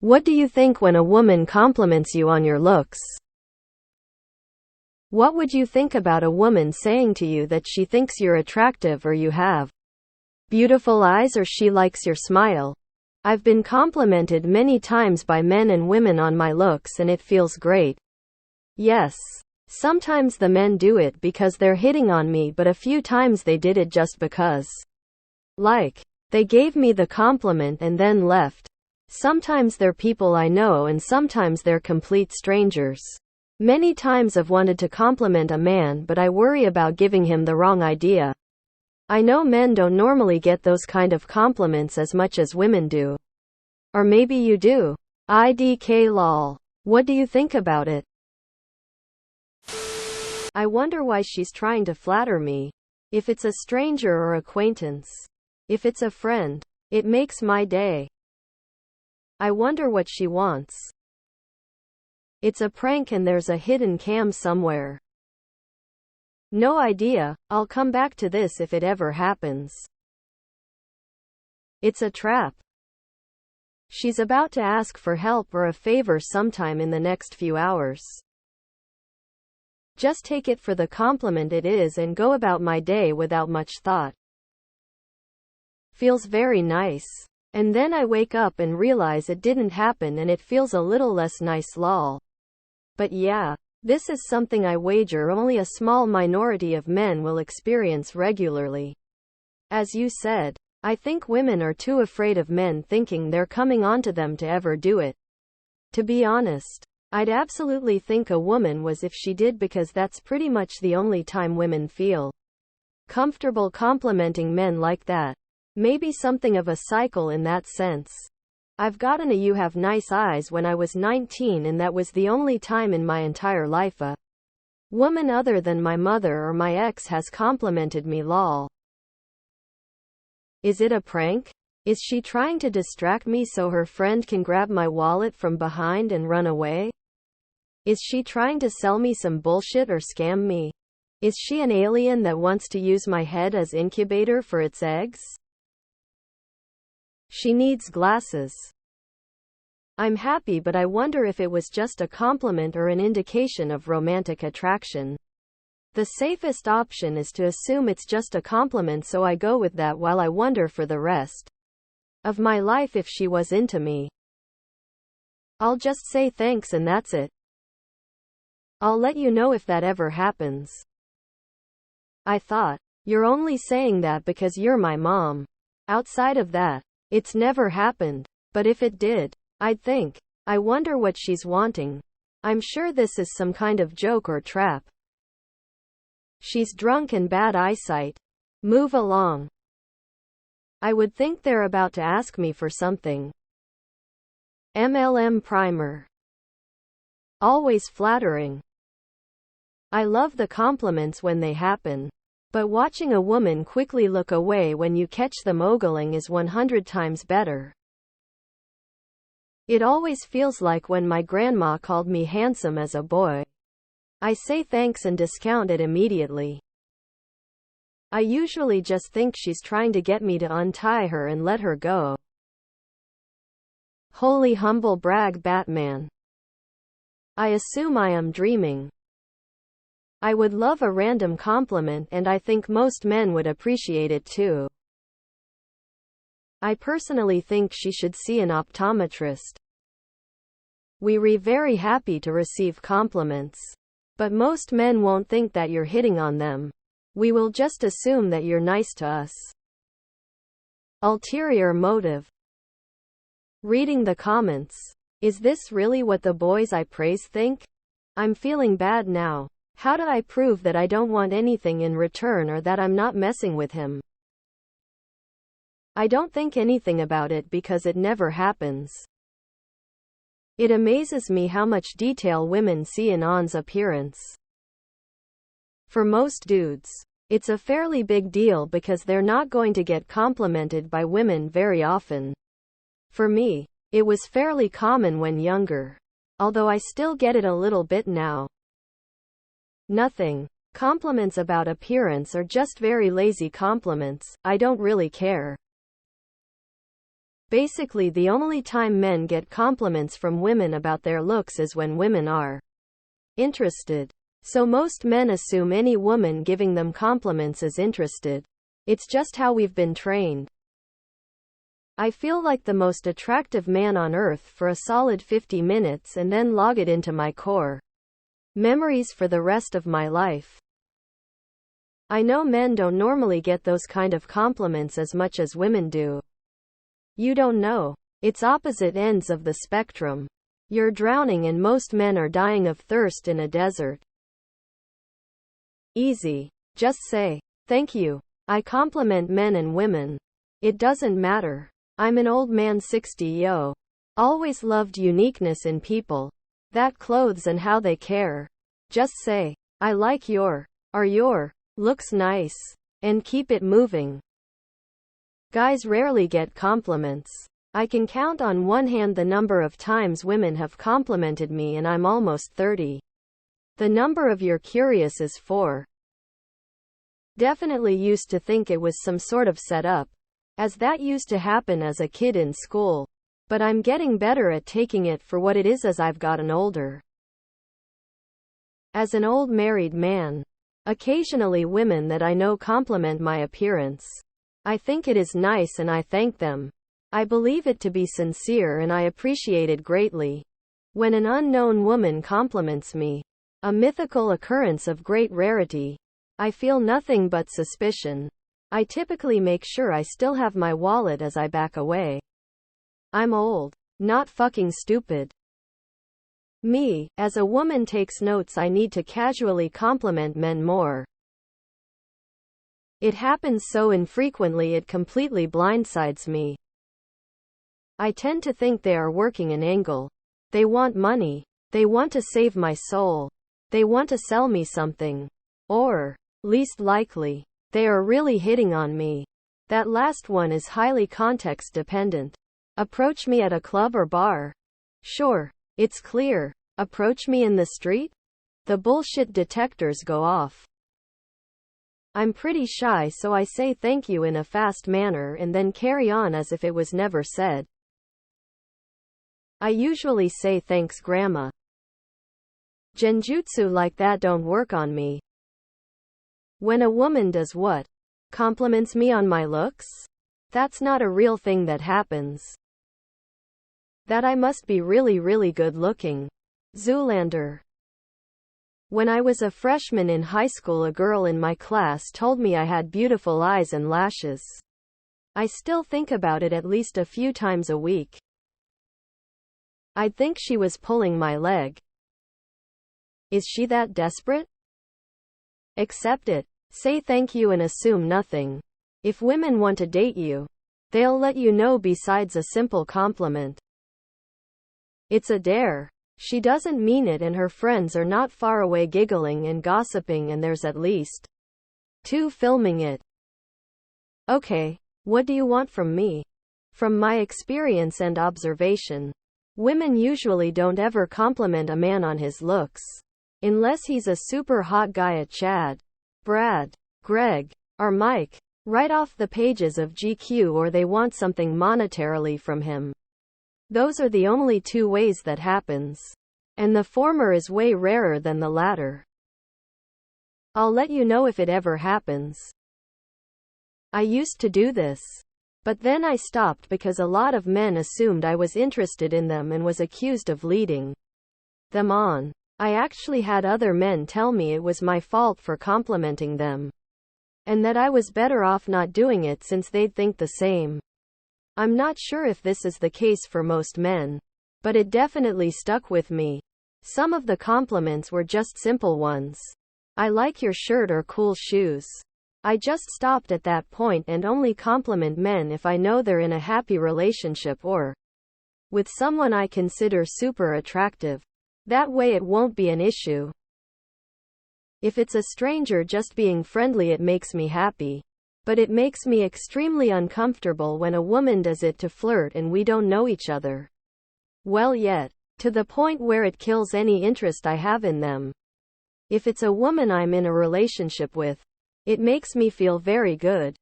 What do you think when a woman compliments you on your looks? What would you think about a woman saying to you that she thinks you're attractive or you have beautiful eyes or she likes your smile? I've been complimented many times by men and women on my looks and it feels great. Yes. Sometimes the men do it because they're hitting on me, but a few times they did it just because. They gave me the compliment and then left. Sometimes they're people I know and sometimes they're complete strangers. Many times I've wanted to compliment a man, but I worry about giving him the wrong idea. I know men don't normally get those kind of compliments as much as women do. Or maybe you do. IDK lol. What do you think about it? I wonder why she's trying to flatter me. If it's a stranger or acquaintance. If it's a friend. It makes my day. I wonder what she wants. It's a prank and there's a hidden cam somewhere. No idea, I'll come back to this if it ever happens. It's a trap. She's about to ask for help or a favor sometime in the next few hours. Just take it for the compliment it is and go about my day without much thought. Feels very nice. And then I wake up and realize it didn't happen and it feels a little less nice lol. But yeah, this is something I wager only a small minority of men will experience regularly. As you said, I think women are too afraid of men thinking they're coming onto them to ever do it. To be honest, I'd absolutely think a woman was if she did, because that's pretty much the only time women feel comfortable complimenting men like that. Maybe something of a cycle in that sense. I've gotten a "you have nice eyes" when I was 19 and that was the only time in my entire life a woman other than my mother or my ex has complimented me lol. Is it a prank? Is she trying to distract me so her friend can grab my wallet from behind and run away? Is she trying to sell me some bullshit or scam me? Is she an alien that wants to use my head as incubator for its eggs? She needs glasses. I'm happy, but I wonder if it was just a compliment or an indication of romantic attraction. The safest option is to assume it's just a compliment, so I go with that while I wonder for the rest of my life if she was into me. I'll just say thanks and that's it. I'll let you know if that ever happens. I thought, you're only saying that because you're my mom. Outside of that, it's never happened. But if it did, I'd think, I wonder what she's wanting. I'm sure this is some kind of joke or trap. She's drunk and bad eyesight. Move along. I would think they're about to ask me for something. MLM primer. Always flattering. I love the compliments when they happen. But watching a woman quickly look away when you catch them ogling is 100 times better. It always feels like when my grandma called me handsome as a boy. I say thanks and discount it immediately. I usually just think she's trying to get me to untie her and let her go. Holy humble brag Batman. I assume I am dreaming. I would love a random compliment and I think most men would appreciate it too. I personally think she should see an optometrist. We're very happy to receive compliments. But most men won't think that you're hitting on them. We will just assume that you're nice to us. Ulterior motive. Reading the comments. Is this really what the boys I praise think? I'm feeling bad now. How do I prove that I don't want anything in return or that I'm not messing with him? I don't think anything about it because it never happens. It amazes me how much detail women see in On's appearance. For most dudes, it's a fairly big deal because they're not going to get complimented by women very often. For me, it was fairly common when younger. Although I still get it a little bit now. Nothing. Compliments about appearance are just very lazy compliments. I don't really care. Basically, the only time men get compliments from women about their looks is when women are interested. So most men assume any woman giving them compliments is interested. It's just how we've been trained. I feel like the most attractive man on earth for a solid 50 minutes and then log it into my core memories for the rest of my life. I know men don't normally get those kind of compliments as much as women do. You don't know. It's opposite ends of the spectrum. You're drowning and most men are dying of thirst in a desert. Easy. Just say, thank you. I compliment men and women. It doesn't matter. I'm an old man 60 yo. Always loved uniqueness in people. That clothes and how they care. Just say, I like your looks nice. And keep it moving. Guys rarely get compliments. I can count on one hand the number of times women have complimented me and I'm almost 30. The number of you're curious is 4. Definitely used to think it was some sort of setup, as that used to happen as a kid in school. But I'm getting better at taking it for what it is as I've gotten older. As an old married man, occasionally women that I know compliment my appearance. I think it is nice and I thank them. I believe it to be sincere and I appreciate it greatly. When an unknown woman compliments me, a mythical occurrence of great rarity, I feel nothing but suspicion. I typically make sure I still have my wallet as I back away. I'm old, not fucking stupid. Me, as a woman, takes notes I need to casually compliment men more. It happens so infrequently it completely blindsides me. I tend to think they are working an angle. They want money. They want to save my soul. They want to sell me something. Or, least likely, they are really hitting on me. That last one is highly context dependent. Approach me at a club or bar? Sure, it's clear. Approach me in the street? The bullshit detectors go off. I'm pretty shy, so I say thank you in a fast manner and then carry on as if it was never said. I usually say thanks grandma. Genjutsu like that don't work on me. When a woman does what? Compliments me on my looks? That's not a real thing that happens. That I must be really, really good looking. Zoolander. When I was a freshman in high school, a girl in my class told me I had beautiful eyes and lashes. I still think about it at least a few times a week. I'd think she was pulling my leg. Is she that desperate? Accept it. Say thank you and assume nothing. If women want to date you, they'll let you know besides a simple compliment. It's a dare. She doesn't mean it and her friends are not far away giggling and gossiping and there's at least 2 filming it. Okay, what do you want from me? From my experience and observation, women usually don't ever compliment a man on his looks. Unless he's a super hot guy at Chad, Brad, Greg, or Mike, right off the pages of GQ, or they want something monetarily from him. Those are the only 2 ways that happens. And the former is way rarer than the latter. I'll let you know if it ever happens. I used to do this. But then I stopped because a lot of men assumed I was interested in them and was accused of leading them on. I actually had other men tell me it was my fault for complimenting them. And that I was better off not doing it since they'd think the same. I'm not sure if this is the case for most men. But it definitely stuck with me. Some of the compliments were just simple ones. I like your shirt or cool shoes. I just stopped at that point and only compliment men if I know they're in a happy relationship or with someone I consider super attractive. That way it won't be an issue. If it's a stranger just being friendly, it makes me happy. But it makes me extremely uncomfortable when a woman does it to flirt and we don't know each other well yet, to the point where it kills any interest I have in them. If it's a woman I'm in a relationship with, it makes me feel very good.